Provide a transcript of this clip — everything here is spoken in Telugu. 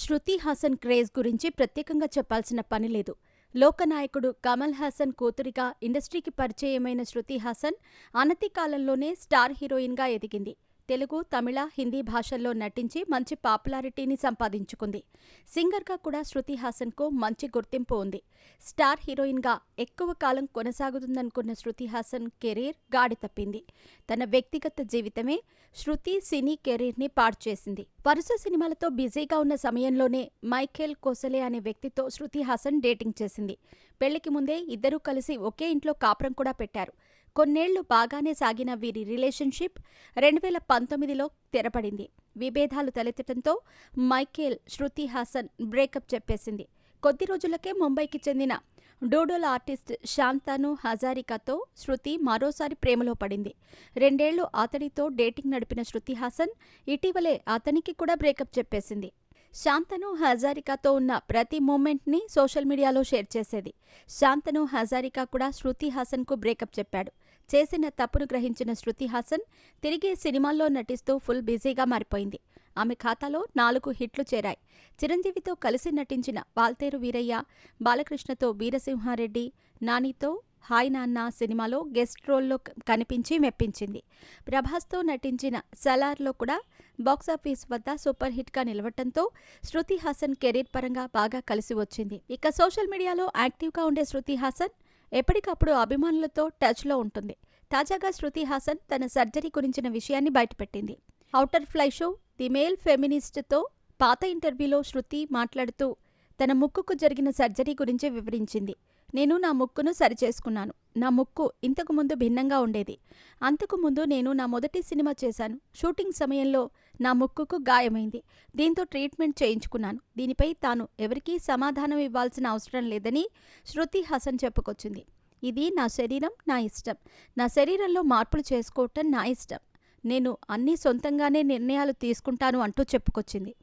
శృతి హాసన్ క్రేజ్ గురించి ప్రత్యేకంగా చెప్పాల్సిన పని లేదు. లోకనాయకుడు కమల్ హాసన్ కూతురిగా ఇండస్ట్రీకి పరిచయమైన శృతి హాసన్ అనతి కాలంలోనే స్టార్ హీరోయిన్గా ఎదిగింది. తెలుగు, తమిళ, హిందీ భాషల్లో నటించి మంచి పాపులారిటీని సంపాదించుకుంది. సింగర్గా కూడా శృతి హాసన్కు మంచి గుర్తింపు ఉంది. స్టార్ హీరోయిన్గా ఎక్కువ కాలం కొనసాగుతుందనుకున్న శృతి హాసన్ కెరీర్ గాడి తప్పింది. తన వ్యక్తిగత జీవితమే శృతి సినీ కెరీర్ని పాడు చేసింది. వరుస సినిమాలతో బిజీగా ఉన్న సమయంలోనే మైఖేల్ కోసలే అనే వ్యక్తితో శృతి హాసన్ డేటింగ్ చేసింది. పెళ్లికి ముందే ఇద్దరూ కలిసి ఒకే ఇంట్లో కాపురం కూడా పెట్టారు. కొన్నేళ్లు బాగానే సాగిన వీరి రిలేషన్షిప్ 2019లో తెరపడింది. విభేదాలు తలెత్తడంతో మైఖేల్ శృతి హాసన్ బ్రేకప్ చెప్పేసింది. కొద్ది రోజులకే ముంబైకి చెందిన డూడోల్ ఆర్టిస్ట్ శాంతను హజారికాతో శృతి మరోసారి ప్రేమలో పడింది. 2 ఏళ్లు అతడితో డేటింగ్ నడిపిన శృతి హాసన్ ఇటీవలే అతనికి కూడా బ్రేకప్ చెప్పేసింది. శాంతను హజారికాతో ఉన్న ప్రతి మూమెంట్ని సోషల్ మీడియాలో షేర్ చేసేది. శాంతను హజారికా కూడా శృతి హాసన్కు బ్రేకప్ చెప్పాడు. చేసిన తప్పును గ్రహించిన శృతి హాసన్ తిరిగి సినిమాల్లో నటిస్తూ ఫుల్ బిజీగా మారిపోయింది. ఆమె ఖాతాలో 4 హిట్లు చేరాయి. చిరంజీవితో కలిసి నటించిన వాల్తేరు వీరయ్య, బాలకృష్ణతో వీరసింహారెడ్డి, నానితో హాయ్ నాన్న సినిమాలో గెస్ట్ రోల్లో కనిపించి మెప్పించింది. ప్రభాస్తో నటించిన సలార్లో కూడా బాక్సాఫీస్ వద్ద సూపర్ హిట్గా నిలవటంతో శృతి హాసన్ కెరీర్ పరంగా బాగా కలిసి వచ్చింది. ఇక సోషల్ మీడియాలో యాక్టివ్గా ఉండే శృతి హాసన్ ఎప్పటికప్పుడు అభిమానులతో టచ్లో ఉంటుంది. తాజాగా శృతి హాసన్ తన సర్జరీ గురించిన విషయాన్ని బయటపెట్టింది. Outer fly show the male ఫెమినిస్ట్తో పాత ఇంటర్వ్యూలో శృతి మాట్లాడుతూ తన ముక్కుకు జరిగిన సర్జరీ గురించి వివరించింది. నేను నా ముక్కును సరిచేసుకున్నాను. నా ముక్కు ఇంతకుముందు భిన్నంగా ఉండేది. అంతకుముందు నేను నా మొదటి సినిమా చేశాను. షూటింగ్ సమయంలో నా ముక్కుకు గాయమైంది. దీంతో ట్రీట్మెంట్ చేయించుకున్నాను. దీనిపై తాను ఎవరికీ సమాధానం ఇవ్వాల్సిన అవసరం లేదని శృతి హాసన్ చెప్పుకొచ్చింది. ఇది నా శరీరం, నా ఇష్టం. నా శరీరంలో మార్పులు చేసుకోవటం నా ఇష్టం. నేను అన్నీ సొంతంగానే నిర్ణయాలు తీసుకుంటాను అంటూ చెప్పుకొచ్చింది.